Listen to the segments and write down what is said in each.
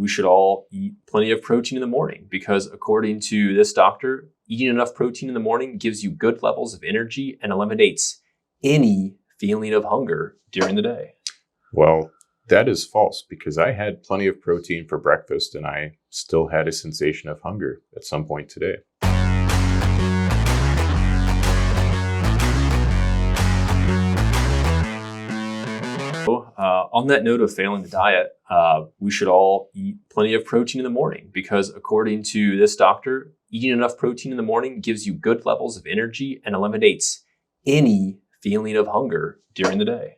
we should all eat plenty of protein in the morning because according to this doctor, eating enough protein in the morning gives you good levels of energy and eliminates any feeling of hunger during the day. Well, that is false because I had plenty of protein for breakfast and I still had a sensation of hunger at some point today. On that note of failing the diet, we should all eat plenty of protein in the morning because according to this doctor, eating enough protein in the morning gives you good levels of energy and eliminates any feeling of hunger during the day.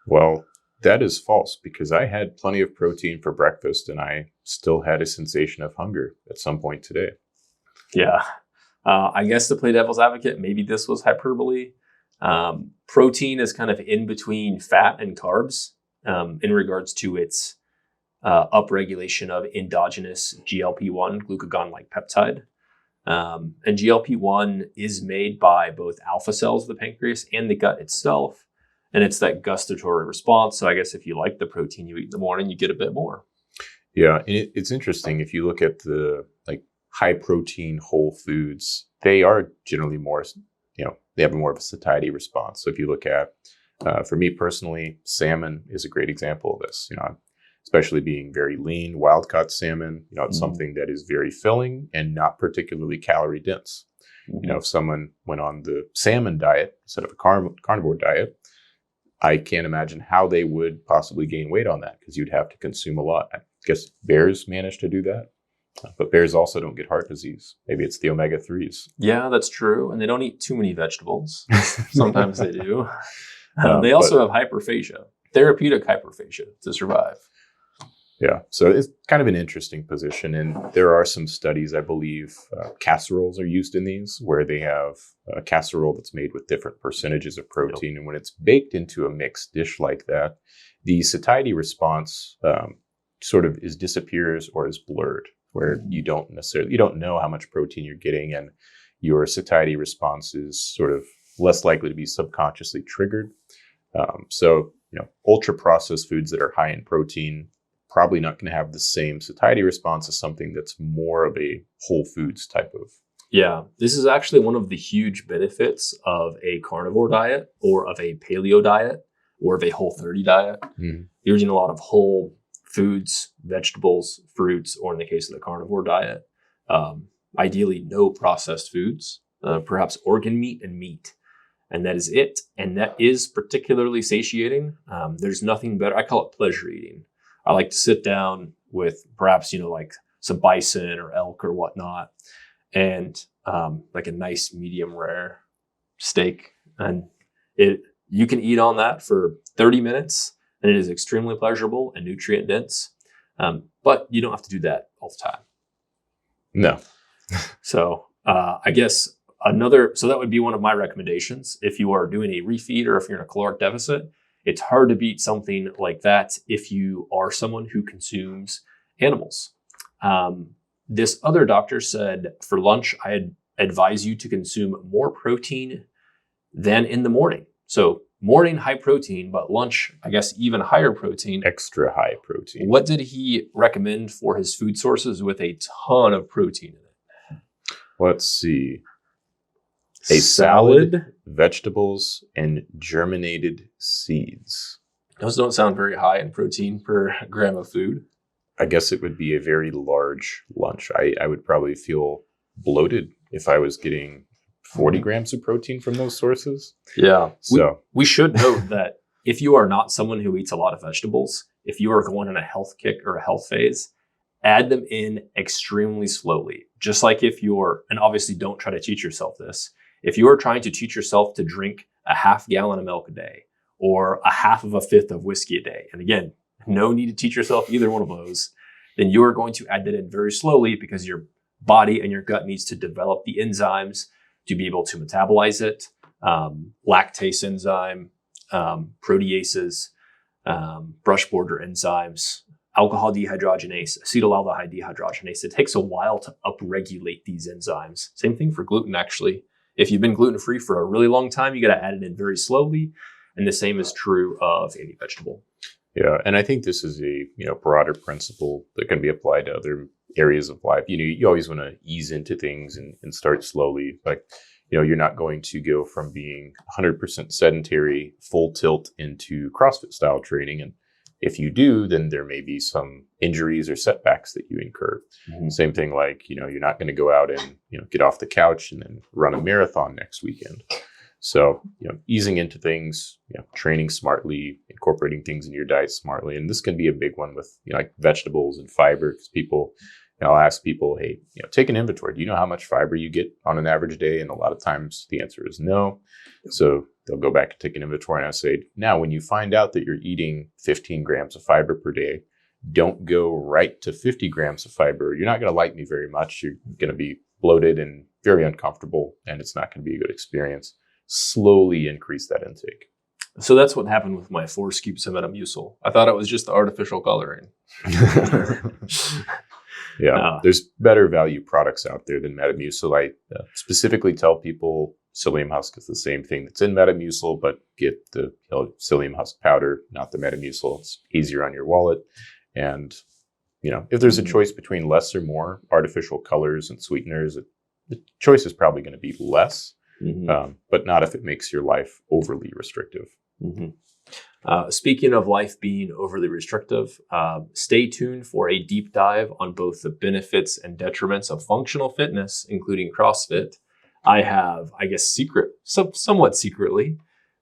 Well, that is false because I had plenty of protein for breakfast and I still had a sensation of hunger at some point today. Yeah. I guess to play devil's advocate, maybe this was hyperbole. Protein is kind of in between fat and carbs in regards to its upregulation of endogenous GLP-1 glucagon-like peptide. And GLP-1 is made by both alpha cells of the pancreas and the gut itself. And it's that gustatory response. So I guess if you like the protein you eat in the morning, you get a bit more. Yeah, and it's interesting. If you look at the high protein whole foods, they are generally more, they have more of a satiety response. So if you look at, for me personally, salmon is a great example of this. Especially being very lean, wild-caught salmon, it's something that is very filling and not particularly calorie dense. If someone went on the salmon diet instead of a carnivore diet, I can't imagine how they would possibly gain weight on that because you'd have to consume a lot. I guess bears manage to do that, but bears also don't get heart disease. Maybe it's the omega-3s. Yeah, that's true. And they don't eat too many vegetables. Sometimes they do. They also have hyperphagia, therapeutic hyperphagia to survive. Yeah, so it's kind of an interesting position. And there are some studies, I believe, casseroles are used in these, where they have a casserole that's made with different percentages of protein. Yep. And when it's baked into a mixed dish like that, the satiety response sort of disappears or is blurred, where you don't know how much protein you're getting, and your satiety response is sort of less likely to be subconsciously triggered. So ultra processed foods that are high in protein, probably not going to have the same satiety response as something that's more of a whole foods type of. Yeah, this is actually one of the huge benefits of a carnivore diet or of a paleo diet or of a Whole30 diet. Mm-hmm. You're using a lot of whole foods, vegetables, fruits, or in the case of the carnivore diet, ideally no processed foods, perhaps organ meat and meat. And that is it. And that is particularly satiating. There's nothing better. I call it pleasure eating. I like to sit down with perhaps, like some bison or elk or whatnot, and like a nice medium rare steak. And you can eat on that for 30 minutes and it is extremely pleasurable and nutrient dense. But you don't have to do that all the time. No. So I guess so that would be one of my recommendations. If you are doing a refeed or if you're in a caloric deficit, it's hard to beat something like that if you are someone who consumes animals. This other doctor said for lunch, I'd advise you to consume more protein than in the morning. So morning, high protein, but lunch, I guess, even higher protein. Extra high protein. What did he recommend for his food sources with a ton of protein in it? Let's see. A salad, vegetables, and germinated seeds. Those don't sound very high in protein per gram of food. I guess it would be a very large lunch. I would probably feel bloated if I was getting 40 grams of protein from those sources. Yeah. So we should note that if you are not someone who eats a lot of vegetables, if you are going on a health kick or a health phase, add them in extremely slowly. Just like and obviously don't try to teach yourself this. If you are trying to teach yourself to drink a half gallon of milk a day or a half of a fifth of whiskey a day, and again, no need to teach yourself either one of those, then you are going to add that in very slowly because your body and your gut needs to develop the enzymes to be able to metabolize it, lactase enzyme, proteases, brush border enzymes, alcohol dehydrogenase, acetaldehyde dehydrogenase. It takes a while to upregulate these enzymes. Same thing for gluten, actually. If you've been gluten-free for a really long time, you got to add it in very slowly. And the same is true of any vegetable. Yeah, and I think this is a broader principle that can be applied to other areas of life. You always want to ease into things and start slowly. Like, you're not going to go from being 100% sedentary, full tilt into CrossFit style training. And if you do, then there may be some injuries or setbacks that you incur. Mm-hmm. Same thing, like, you're not going to go out and, get off the couch and then run a marathon next weekend. So, easing into things, training smartly, incorporating things in your diet smartly. And this can be a big one with, like vegetables and fiber, because people, I'll ask people, hey, take an inventory. Do you know how much fiber you get on an average day? And a lot of times the answer is no. So they'll go back and take an inventory. And I say, now, when you find out that you're eating 15 grams of fiber per day, don't go right to 50 grams of fiber. You're not going to like me very much. You're going to be bloated and very uncomfortable, and it's not going to be a good experience. Slowly increase that intake. So that's what happened with my 4 scoops of Metamucil. I thought it was just the artificial coloring. Yeah, there's better value products out there than Metamucil. I specifically tell people psyllium husk is the same thing that's in Metamucil, but get the psyllium husk powder, not the Metamucil. It's easier on your wallet. And, if there's a choice between less or more artificial colors and sweeteners, the choice is probably going to be less. Mm-hmm. But not if it makes your life overly restrictive. Mm-hmm. Speaking of life being overly restrictive, stay tuned for a deep dive on both the benefits and detriments of functional fitness, including CrossFit. I have, I guess, somewhat secretly,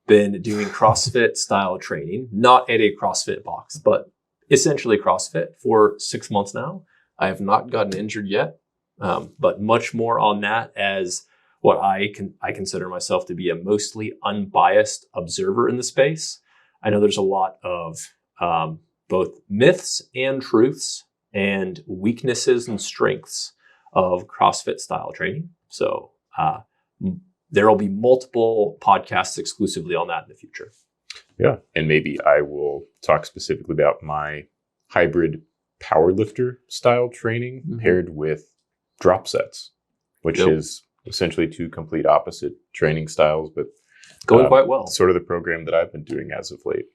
been doing CrossFit style training, not at a CrossFit box, but essentially CrossFit for 6 months now. I have not gotten injured yet, but much more on that as what I consider myself to be a mostly unbiased observer in the space. I know there's a lot of both myths and truths and weaknesses and strengths of CrossFit style training. So there will be multiple podcasts exclusively on that in the future. Yeah, and maybe I will talk specifically about my hybrid powerlifter style training paired with drop sets, which is essentially 2 complete opposite training styles, but going quite well. Sort of the program that I've been doing as of late.